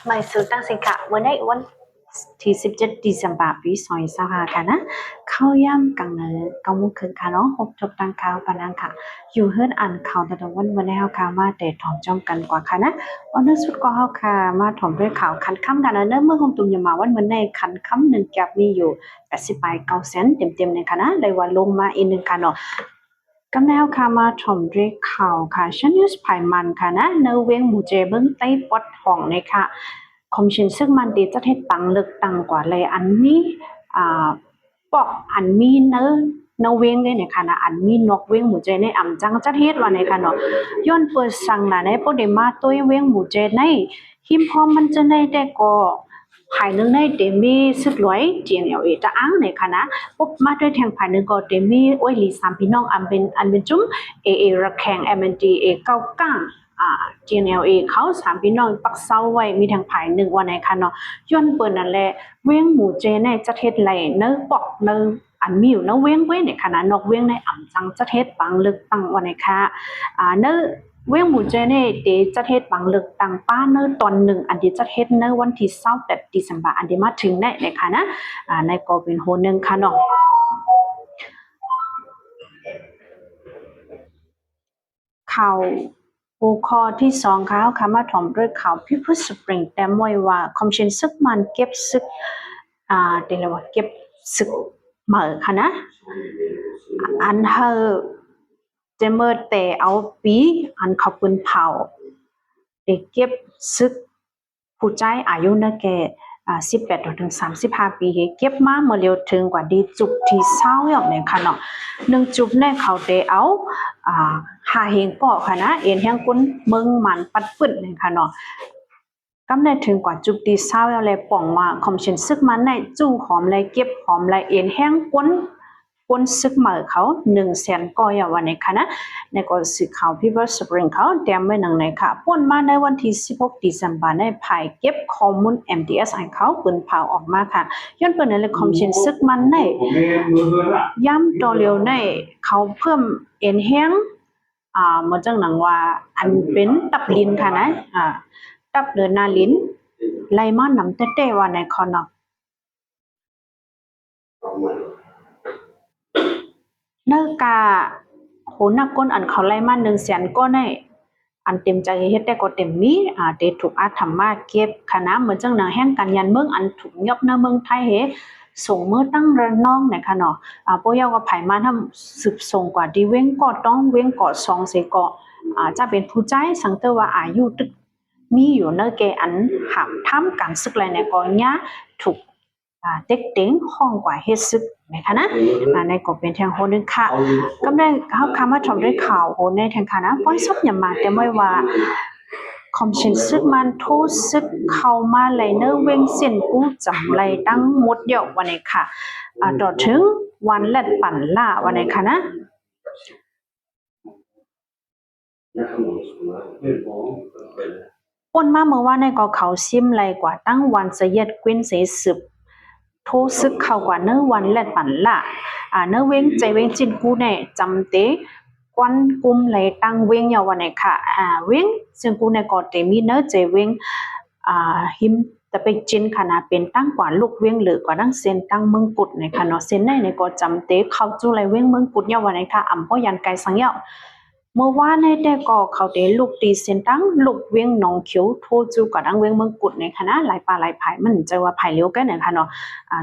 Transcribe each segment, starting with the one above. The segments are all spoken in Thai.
หมายสื่อตั้งสิกะวันได้วันที่17ธันวาคมปี2025ค่ะนะเข้าย่ำกังเงิน9 โมงครึ่งค่ะเนาะพบจบตั้งข่าวปานังค่ะอยู่เฮือนอ่านข่าวแต่วันได้เฮาค่ะมาแต่ถอมจ้อมกันกว่าค่ะนะวันนึงสุดก็เฮาค่ะมาถอมด้วยข่าวคันค่ำกันนะเมื่อคงตุ่มอย่ามาวันได้คันค่ำ1แก็บมีอยู่80 9 เซนต์เต็มๆเลยค่ะนะเลยว่าลงมาอีก1ค่ะเนาะกำแนวค่ะมาถมด้วยข่าวค่ะชันนิวส์ไผ่มันค่ะนะเนเวงหมู่เจเบิ้งใต้ปอดห้องเลยค่ะคอมชินซึ่งมันดีจะเฮ็ดตังเลึกตังกว่าเลยอันนี้ปอกอันมีเนเวงเลยเนี่ยค่ะนะอันมีนกเวงหมู่เจในอ่ำจังจะเฮ็ดว่าในค่ะเนาะย้อนเปิดสั่งนะในโปเดมาตัวเวงหมู่เจในหิมพอมันจะในได้ก็ภายนึงในเดมีสึกร้อยเจียงเอาจะอ้างในค่ะนะปุ๊บมาด้วยแทงภายนึงก็เดมีโอ้ยลี3พี่น้องอันเป็นจุ้มเอระแข่ง MND เก้าก้างGNLA เขา3พี่น้องปักเซาไว้มีทางภายนึงว่าในค่ะเนาะย้อนเปิ้นนั่นแหละเว้งหมู่เจในจะเฮ็ดไหลเนอปอกเนออันมีอยู่เนเว้งเว้ในค่ะนะนกเว้งในอ่ำจังจะเฮ็ดปังลึกตังว่าในค่ะเนอเว้งหมู่เจเน่เดจะเฮ็ดบังเลิกตังป้าเนอตอนหนึ่งอันที่จะเฮ็ดเนอวันที่28ธันวาคมอันที่มาถึงในค่ะนะในก็เป็นโหนึงค่ะเนาะข่าวหัวข้อที่2ค่ะคำว่าถอมด้วยข่าวพี่พุทธสปริงแต่มวยว่าคอมชินซึกมันเก็บซึกเดี๋ยวว่าเก็บซึกเหมือค่ะนะอันเฮอเจเมอร์แต่เอาปีอันขอบคุณเผาเด็กเก็บซึกผู้ใจอายุนะแก18ถึง35 ปีเก็บมาเมื่อเร็วถึงกว่าดีจุกที่20อย่างเนี่ยค่ะเนาะ1จุบแน่เขาได้เอาหาเฮงก็ค่ะนะเอ็นแห่งคนเมืองมันปัดปึ้นเนี่ยค่ะเนาะกำได้ถึงกว่าจุกที่20แล้วแลป่องว่าคอมชินซึกมันในจู้หอมเลยเก็บหอมเลยเอ็นแห้งก้นซึกเหมือเขา100,000 ก็อย่างวันนี้ค่ะนะในก็สื่อข่าวพี่เบิร์ดสปริงเขาเตรียมไว้หนังไหนค่ะป่นมาในวันที่16ธันวาคมในภายเก็บข้อมูล MDS ให้เขาปืนเผาออกมาค่ะย้อนเปิดในคอมชินซึกมันในย้ำตัวเร็วในเขาเพิ่มเอ็นแห้งเหมือนจังหนังว่าอันเป็นตับลิ้นค่ะนะตับเดินหน้าลิ้นไล่มานำเต้ๆว่าในคอนอกเนื้อกาโหนักก้นอันเขาไล่มา100,000 ก็ในอันเต็มใจเฮ็ดได้ก็เต็มมีเดถูกอาธรรมาเก็บคณะเหมือนจังหนังแห่งการยันเมืองอันถูกยบในเมืองไทยเฮส่งมือตั้งระนองเนี่ยค่ะเนาะปยาวก็ไผมาทำสืบส่งกว่าดีเว้งก็ต้องเว้งก็2เสก็จะเป็นผู้ใจสังเตว่าอายุตึกมีอยู่เนแกอันหับทำการศึกอะไรเนี่ยก็ยะถูกเด็กเต็งห้องกว่าเฮ็ดซึกนะคะนะในก็เป็นทางโหนึงค่ะก็ได้เฮาคำว่าชมด้วยข่าวโหในทางค่ะนะป้อยซบอย่ามาแต่ไม่ว่าคอมชินซึกมันโทซึกเข้ามาไหลเนอเวงเส้นกู้จำไหลตั้งหมดเดียววันนี้ค่ะต่อถึงวันแลดปั่นล่าวันนี้ค่ะนะป่นมาเมื่อวานในก็เขาซิมไหลกว่าตั้งวันเสยดกวินเสสืบโทซึกเข้ากว่าเนื้อวันแลดปั่นล่าเนื้อเว้งใจเว้งจินกู้เนี่ยจำเตกวนกุมไหลตั้งเว้งยาววันไหนค่ะเว้งซึ่งกูในก็เตมีเนื้อใจเว้งหิมแต่ไปจินขนาดเป็นตั้งกว่าลูกเว้งหรือกว่าตั้งเซนตั้งเมืองกุดในค่ะเนาะเซนในก็จำเตเข้าจู้ไหลเว้งเมืองกุดยาววันไหนค่ะอำพ่อยันไกสังเยาเมื่อวานในแต่ก็เขาเตลูกตีเซนตั้งลูกเว้งหนองเขียวโทจูกว่าตั้งเว้งเมืองกุดในคณะหลายป่าหลายภายมันจะว่าภายเลี้ยวกันเนี่ยค่ะเนาะ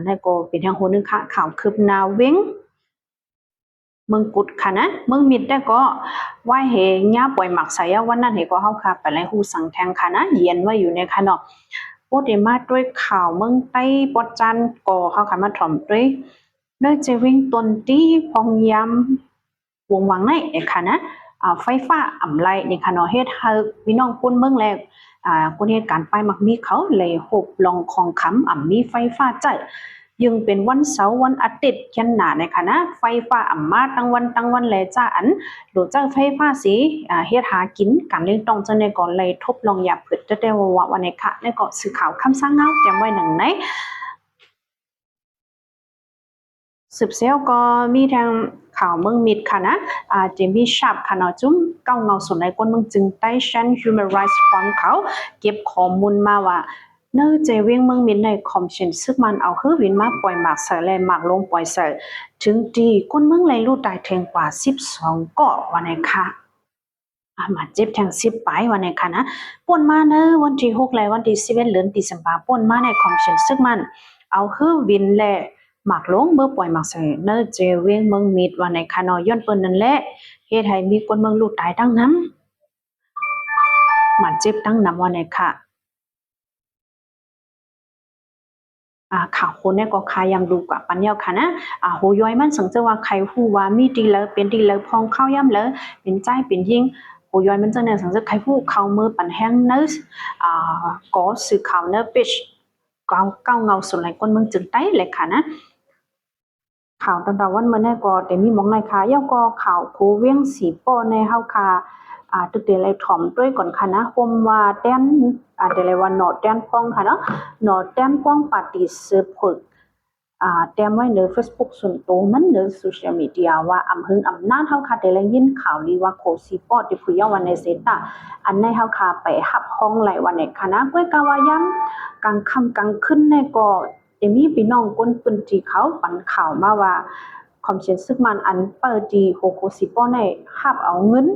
ในก็เป็นทางโหนึงค่ะข่าวคืบหน้าเว้งเมืองกุดค่ะนะเมืองมิดได้ก็ว่าเฮญาป่วยหมักใส่วันนั้นเฮก็เฮาค่ะไปไล่ฮู้สังแทงค่ะนะเย็นไว้อยู่ในค่ะเนาะโพดได้มาด้วยข่าวเมืองใต้ปอดจันก็เฮาค่ะมาถ่อมด้วยจะวิ่งตนที่พองยำวงวังในค่ะนะไฟฟ้าอำไลนี่ค่ะเนาะเฮ็ดให้พี่น้องปุ้นเมืองแล้วคนเหตุการณ์ไปมักมีเขาเลยหบลองของคำมีไฟฟ้าใจยังเป็นวันเสาร์วันอาทิตย์เช่นหนาในคณะไฟฟ้ามาตั้งวันเลยจ้าอันหรือจ้าไฟฟ้าสีเฮ็ดหากินการเลี้ยงตองจะในก่อนเลยทบลองอย่าผึดจะได้ว่าวันในค่ะในก็สื่อข่าวคำสร้างเงาแจมไว้หนังไหนสืบเซลก็มีทาง ข่าวเมืองมิดค่ะนะเจมี่ชับค่ะเนาะจุ้มเก้าเงาส่วนในก้นเมืองจึงใต้ชั้น Human Rights Fund เขาเก็บข้อมูลมาว่าเนื้อเจเวียงเมืองมิดในคอมชินซึ่งมันเอาฮื้อวินมาปล่อยหมากใส่และหมากลงปล่อยใส่ถึงดีก้นเมืองเลยรูดได้แทงกว่า12เกาะวันไหนค่ะมาเจ็บแทง10ไปวันไหนค่ะนะป่นมาเนอะวันที่6และวันที่11เดือนตุลาคมป่นมาในคอมชินซึ่งมันเอาฮื้อวินและหมากลงเมื่อปล่อยหมากใส่เนอเจเวียงเมืองมิดวันไหนค่ะเนาะย้อนเปิ้นนั่นแหละเฮ็ดให้มีคนเมืองลูกตายตั้งน้ำมันเจ็บตั้งน้ำวันไหนค่ะข่าวคนเนี่ยก็คายังดูกับปัญญาค่ะนะโหย้อยมันสังเจว่าใครฮู้ว่ามีดีเลยเป็นดีเลยพองเข้าย่ำเลยเป็นใจเป็นยิงโหย้อยมันจังเนี่ยสังเจใครฮู้เข้ามือปันแห้งเนอก็สื่อข่าวเนอปิชเก้าเงาสุดไหลคนเมืองจึงใต้เลยค่ะนะข่าวตอนวันเมื่อเนี่ยก็แต่มีมองในค่ะย่อก็ข่าวโคเวียงสีป้อในเฮาค่ะตึกเดลัยถ่อมด้วยก่อนค่ะนะคมว่าแต้นเดลัยว่าหนอแต้นป้องค่ะเนาะหนอแต้นป้องปฏิเสธผึกแต้มไว้ใน Facebook ส่วนตัวมันในโซเชียลมีเดียว่าอำหึงอำนาจเฮาค่ะเดลัยยินข่าวลีว่าโคสีป้อที่ผู้ยาวันในเซตาอันในเฮาค่ะไปหับห้องไหลวันในค่ะนะก้วยกาวายังกลางค่ำกลางขึ้นในก็มีพี่น้องคนปืนที่เขาปันข่าวมาว่าคอมเชนซึกมันอันเปิดดีโคโคสิป้อในหับเอาเงิน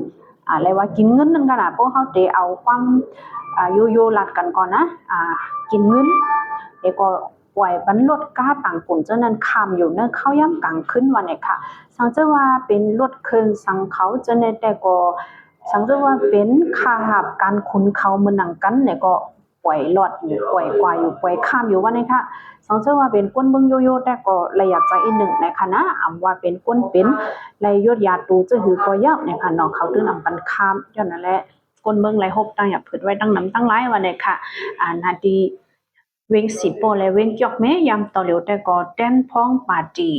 อะไรว่ากินเงินนั่นกันพวกเขาเตเอาความโยลัดกันก่อนนะกินเงินเดี๋ยวก็ปล่อยบันรถก้าต่างปุ่นเจ้านั้นคำอยู่เนื้อเข้าย่ำกลางขึ้นวันไหนค่ะสังเจว่าเป็นรถเครื่องสังเขาเจ้าในแต่ก็สังเจว่าเป็นคาหับการขุนเขาเมืองหนังกันเนี่ยก็ปล่อยหลอดอยู่ปล่อยกว่าอยู่ปล่อยข้ามอยู่วันไหนค่ะสังเจว่าเป็นก้นเบิ้งโยแต่ก็ระยะใจอีกหนึ่งนะคะนะว่าเป็นก้นเป็นระยะยาตูจะหือก็ยับเนี่ยค่ะน้องเขาตื่นนำปันข้ามย้อนนั่นแหละก้นเบิ้งไรหบตั้งอย่าเผิดไว้ตั้งน้ำตั้งไรวันไหนค่ะนาดีเวงสีโปและเวงยอกแม่ยำต่อเหลียวแต่ก็แต้นพ้องปาจี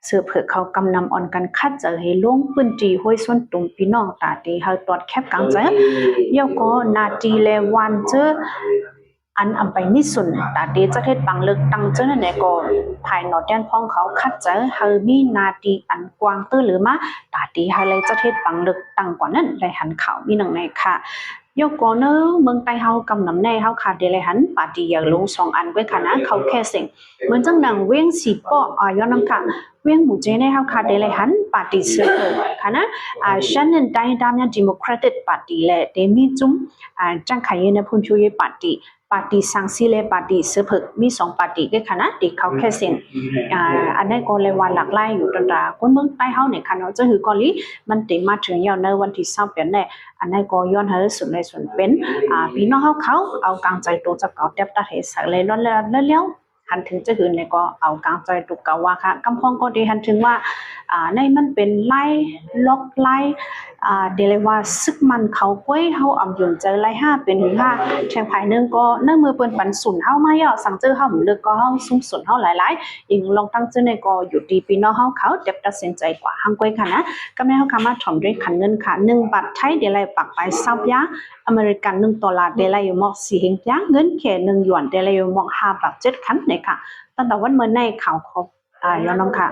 เสือเผือกเขากำนำอ่อนกันคัดเจอให้ล่วงพื้นที่ห้วยส่วนตุ่มพี่น้องตาตีเฮาตอดแคบกลางเจอเยาก็นาทีและวันเจออันอำไปนิสุนตาตีจะเทศบางเลิกตั้งเจอนั่นแหละก็ภายนอกแดนพ้องเขาคัดเจอเฮามีนาทีอันกว้างตื้อหรือมาตาตีเฮาเลยจะเทศบางเลิกตั้งกว่านั้นได้หันข่าวมีหนังในค่ะยกก่อนเนอะเมืองใต้เฮากำนำแน่เฮาขาดเดลัยหันปาตีอย่างลง2อันไว้ค่ะนะเขาแค่เสียงเหมือนจังหนังเวียงสีป้อย้อนนำค่ะเวียงหมู่เจในเฮาขาดเดลัยหันปาตีเสือค่ะนะฉันนั้นได้ดามยาดิโมแครติกปาตีและเดมีจุ้มจังไขยในพุ่มพิวเยปาตีสังสีและปาตีเสือเพิกมี2ปาตีด้วยค่ะนะที่เขาแค่เสียงอันนั้นก็เลยว่าหลากหลายอยู่ตราคนเมืองใต้เฮาเนี่ยค่ะเนาะจะหือกอลีมันติมาถึงยาวในวันที่20เป็นแน่อันนั้นก็ย้อนเฮาสุดในส่วนเป็นพี่น้องเขาเอากลางใจตัวจะเก่าเต็บตาเฮสเลยล้นแล้วหันถึงจะหืนเนี่ยก็เอากลางใจตุกเก่าว่าค่ะกำพองก็ดีหันถึงว่าในมันเป็นไล่ล็อกไล่เดเลยว่าซึกมันเขาก้วยเฮาอำยุนเจอไล่5เป็นถึง5แทงภายนึงก็เนื่องมือเปิ้นปันสุนเฮามาย่อสั่งเจอเฮาเลือกก็เฮาซุ่มสุนเฮาหลายๆอีกลองตั้งชื่อในก็อยู่ดีพี่น้องเฮาเขาเต็บตัดสินใจกว่าหังก้วยค่ะนะก็แม่เฮาคำมาถ่อมด้วยขันเงินค่ะ1บาทไทยเดลัยปักไป20ยาอเมริกัน$1เดลัยอยู่หมอก4เฮงยาเงินแค่1หยวนเดลัยอยู่หมอก5บาท7คันเนี่ยค่ะตั้งแต่วันเมื่อในข่าวของย้อนน้องค่ะ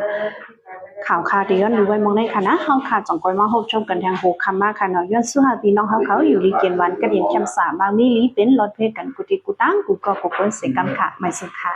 ข่าวค่ะที่ย้อนดูไว้มองในค่ะนะเฮาค่ะจ่องก้อยมาพบชมกันทางโหคำมาค่ะเนาะย้อนสู้หาพี่น้องเขาอยู่ดีเกียนวันกระเดียนแคม3บางมีลีเป็นรถเพกันกุติกุตังกูก็กบเปิ้นเสกำค่ะไม่สุดค่ะ